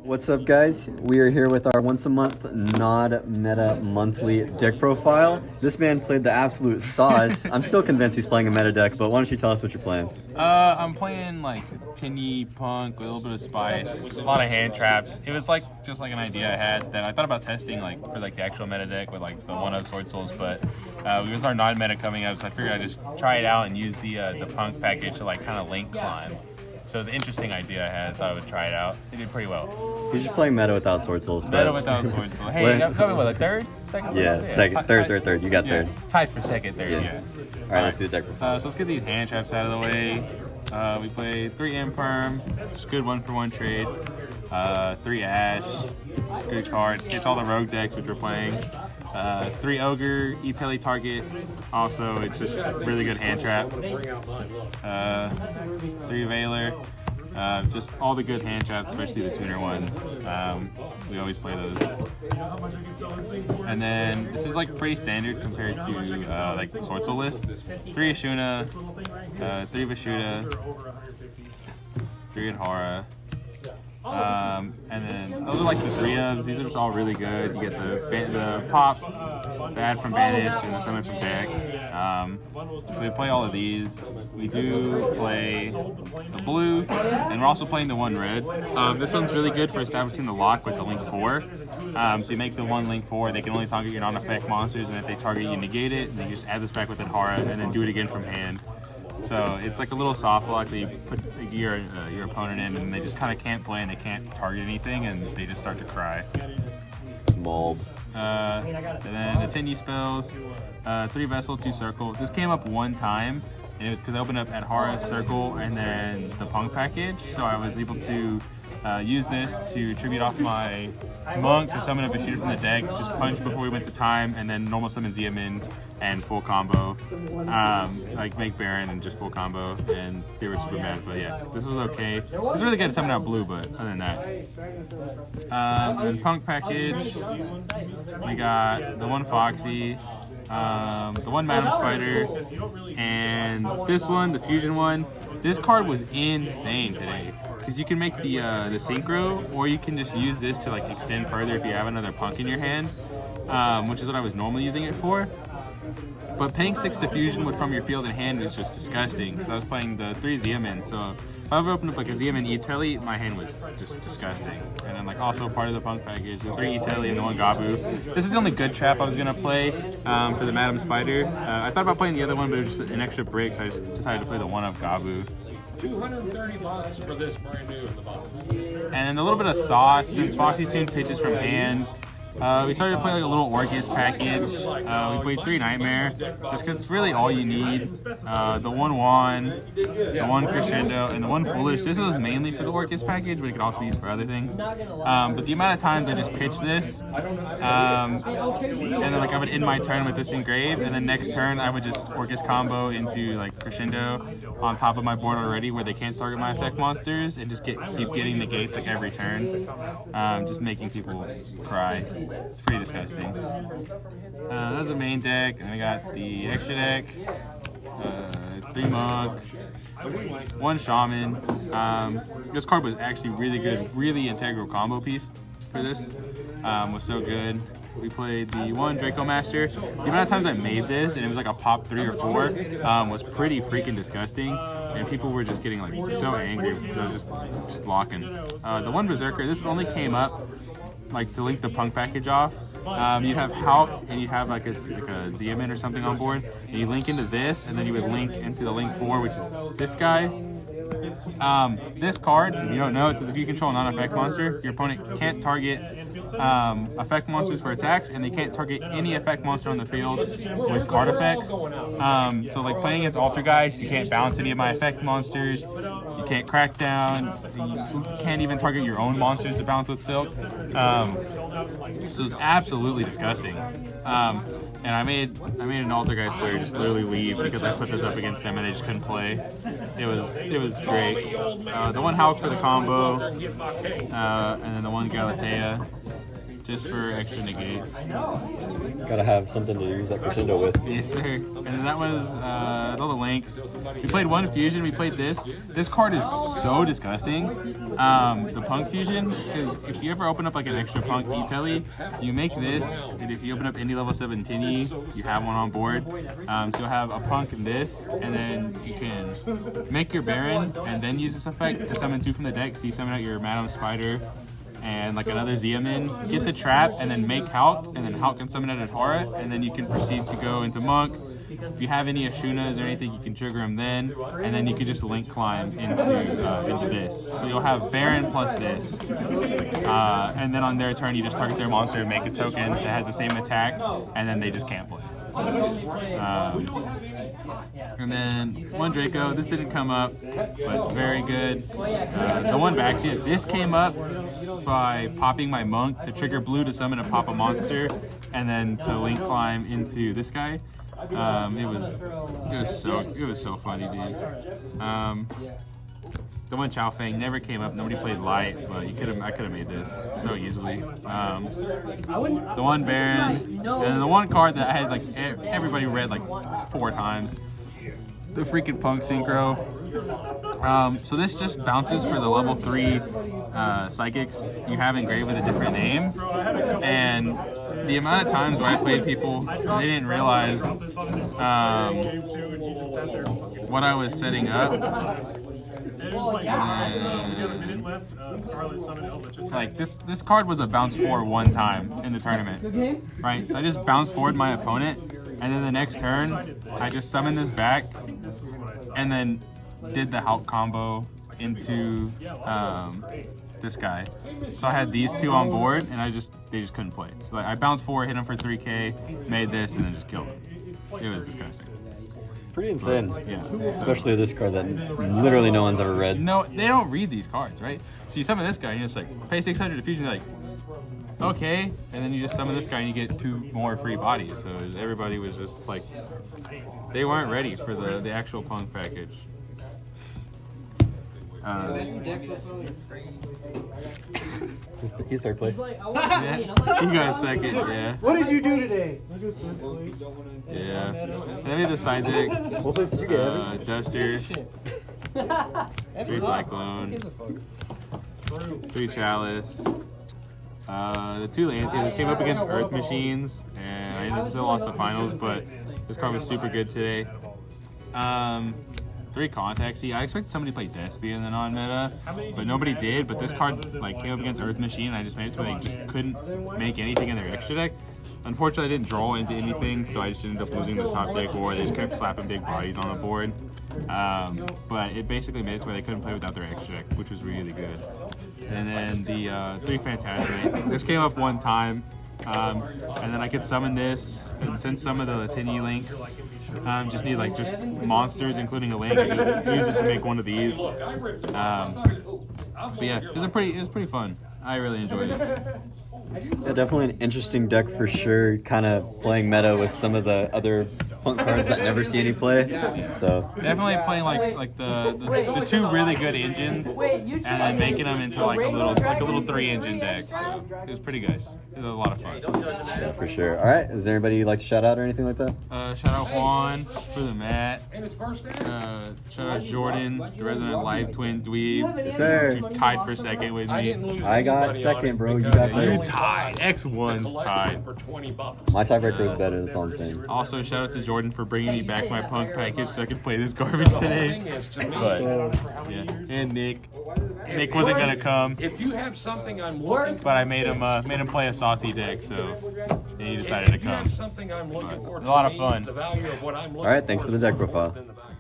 What's up, guys? We are here with our once a month Nod Meta monthly deck profile. This man played the absolute sauce. I'm still convinced he's playing a meta deck, but why don't you tell us what you're playing? I'm playing like Tenyi punk with a little bit of spice, a lot of hand traps. It was like just like an idea I had that I thought about testing like for like the actual meta deck with like the one of Sword Souls, but it was our non-meta coming up, so I figured I'd just try it out and use the punk package to like kind of link climb. So it was an interesting idea I had. I thought I would try it out. It did pretty well. He's just playing meta without Sword Souls. Meta without Sword Souls. Hey, that was what, a third? Second? Yeah, second, third. You got third. Tied for second, third, yeah. All right, let's do the deck profile. So let's get these hand traps out of the way. We play 3 Imperm, just good 1-for-1 trade. 3 Ash, good card. Hits all the rogue decks which we're playing. 3 Ogre, E-Telly target. Also, it's just really good hand trap. 3 Veiler. Just all the good hand traps, especially the tuner ones. We always play those. And then this is like pretty standard compared to like the Sword Soul list. 3 Ashuna, 3 Vashuda, 3 Adhara. And then those are like the 3 ofs. These are just all really good. You get the pop, the add from Banish, and the summon from deck. So we play all of these. We do play the blue, and we're also playing the 1 red. This one's really good for establishing the lock with the Link 4. So you make the 1 Link 4, they can only target your non-effect monsters, and if they target you, negate it, and then you just add this back with Adhara, and then do it again from hand. So it's like a little soft lock that you put your opponent in, and they just kind of can't play and they can't target anything, and they just start to cry. Mold. And then the Tenyi spells, 3 Vessel, 2 Circle. This came up one time, and it was because I opened up Adhara, Circle, and then the Punk package. So I was able to use this to tribute off my Monk to summon a Vashida from the deck, just punch before we went to time, and then normal summon Ziamin and full combo. Like make Baron and just full combo, and they were super mad, but yeah, this was okay. It was really good to summon out blue, but other than that. And Punk package, we got the 1 Foxy, the 1 Madam Spider, and this one, the Fusion one. This card was insane today, because you can make the Synchro, or you can just use this to like extend further if you have another Punk in your hand, which is what I was normally using it for. But paying 6 to Fusion from your field and hand is just disgusting, because I was playing the 3 Ziamin, so if I ever opened up like a Ziamin E-Telly, my hand was just disgusting. And then like also part of the Punk package, the 3 E-Telly and the 1 Gabu. This is the only good trap I was going to play for the Madam Spider. I thought about playing the other one, but it was just an extra break, so I just decided to play the 1 of Gabu. $230 for this brand new in the box. And a little bit of sauce, since Foxy Tune pitches from hand. We started to play like a little Orcust package. We played 3 Nightmare, just because it's really all you need. The 1 Wand, the 1 Crescendo, and the 1 Foolish. This was mainly for the Orcust package, but it could also be used for other things. But the amount of times I just pitched this, and then like I would end my turn with this Engrave, and then next turn I would just Orcust combo into like Crescendo on top of my board already, where they can't target my effect monsters, and just keep getting negates like every turn, just making people cry. It's pretty disgusting. That's the main deck, and we got the extra deck, 3 Mug, 1 Shaman. This card was actually really good, really integral combo piece for this. Was so good. We played the 1 Draco Master. The amount of times I made this, and it was like a pop 3 or 4, was pretty freaking disgusting. And people were just getting like so angry because I was just locking. The 1 Berserker, this only came up like to link the Punk package off. You'd have Hulk, and you'd have like a Ziamin or something on board, and you link into this, and then you would link into the Link 4, which is this guy. This card, if you don't know, it says if you control a non-effect monster, your opponent can't target effect monsters for attacks, and they can't target any effect monster on the field with card effects. So like playing against Alter Guys, you can't balance any of my effect monsters, you can't crack down, you can't even target your own monsters to balance with Silk. So it's absolutely disgusting. And I made an Alter Guys player just literally leave because I put this up against them and they just couldn't play. It was great. The 1 Hulk for the combo, and then the 1 Galatea. just for extra negates. Gotta have something to use that crescendo with. Yes, sir. And then that was all the links. We played one fusion. We played this. This card is so disgusting. The punk fusion, because if you ever open up like an extra punk E-Telly, you make this, and if you open up any level 7 Tenyi, you have one on board. So you'll have a punk and this, and then you can make your Baron, and then use this effect to summon 2 from the deck. So you summon out your Madam Spider and like another Ziamin, get the trap, and then make Hulk, and then Hulk can summon out a Tora, and then you can proceed to go into Monk. If you have any Ashunas or anything, you can trigger them then, and then you can just link climb into this. So you'll have Baron plus this, and then on their turn, you just target their monster and make a token that has the same attack, and then they just can't play. And then one Draco. This didn't come up, but very good. The one Baxia. This came up by popping my Monk to trigger blue to summon a Papa monster, and then to link climb into this guy. It was so funny, dude. The one Chow Fang never came up. Nobody played light, but I could have made this so easily. The one Baron, and the one card that I had like everybody read like 4 times. The freaking Punk Synchro. So this just bounces for the level 3 psychics you have engraved with a different name, and the amount of times where I played people, they didn't realize what I was setting up. Like this card was a bounce forward 1 time in the tournament, right? So I just bounced forward my opponent, and then the next turn I just summoned this back, and then did the Hulk combo into this guy. So I had these 2 on board, and they just couldn't play. So like, I bounced forward, hit him for 3k, made this, and then just killed him. It was disgusting. Pretty insane. Yeah. Especially this card that literally no one's ever read. No, they don't read these cards, right? So you summon this guy, and you're just like, pay 600 to fusion, like, okay, and then you just summon this guy and you get 2 more free bodies. So everybody was just like, they weren't ready for the actual punk package. He's third place. Yeah, he got 2nd, yeah. What did you do today? Yeah. And then we had the side deck. What place did you get? Duster, 3 Cyclone, 3 Chalice. The 2 Lanciers came up against Earth Machines, and I ended up still lost the finals, but this card was super good today. 3 Contacts. See, I expected somebody to play Despia in the non-meta, but nobody did. But this card like came up against Earth Machine, and I just made it to where they just couldn't make anything in their extra deck. Unfortunately, I didn't draw into anything, so I just ended up losing the top deck, or they just kept slapping big bodies on the board. But it basically made it to where they couldn't play without their extra deck, which was really good. And then the 3 Phantasmate. This came up 1 time, and then I could summon this, and since some of the Tenyi links just need like just monsters, including a link, I could use it to make one of these. But yeah, it was pretty fun. I really enjoyed it. Yeah, definitely an interesting deck for sure. Kind of playing meta with some of the other punk cards that never see any play. So definitely playing like the 2 really good engines, and then making them into like a little 3 engine deck. So it was pretty good. It was a lot of fun. yeah, for sure. All right, is there anybody you'd like to shout out or anything like that? Shout out Juan for the mat. Shout out Jordan, the resident live twin dweeb. Yes, sir. You tied for 2nd with me. I got 2nd, bro. You got You third. tied. X1's tied. For $20. My tiebreaker is better. That's all I'm saying. Also, shout out to Jordan for bringing me back my punk package so I could play this garbage today. But yeah, and Nick wasn't gonna come, If you have something I'm looking for, but I made him play a saucy deck, so he decided to if you come. have something I'm looking for, A lot of to me, fun. The value of what I'm looking All right, thanks for the deck profile. in the value.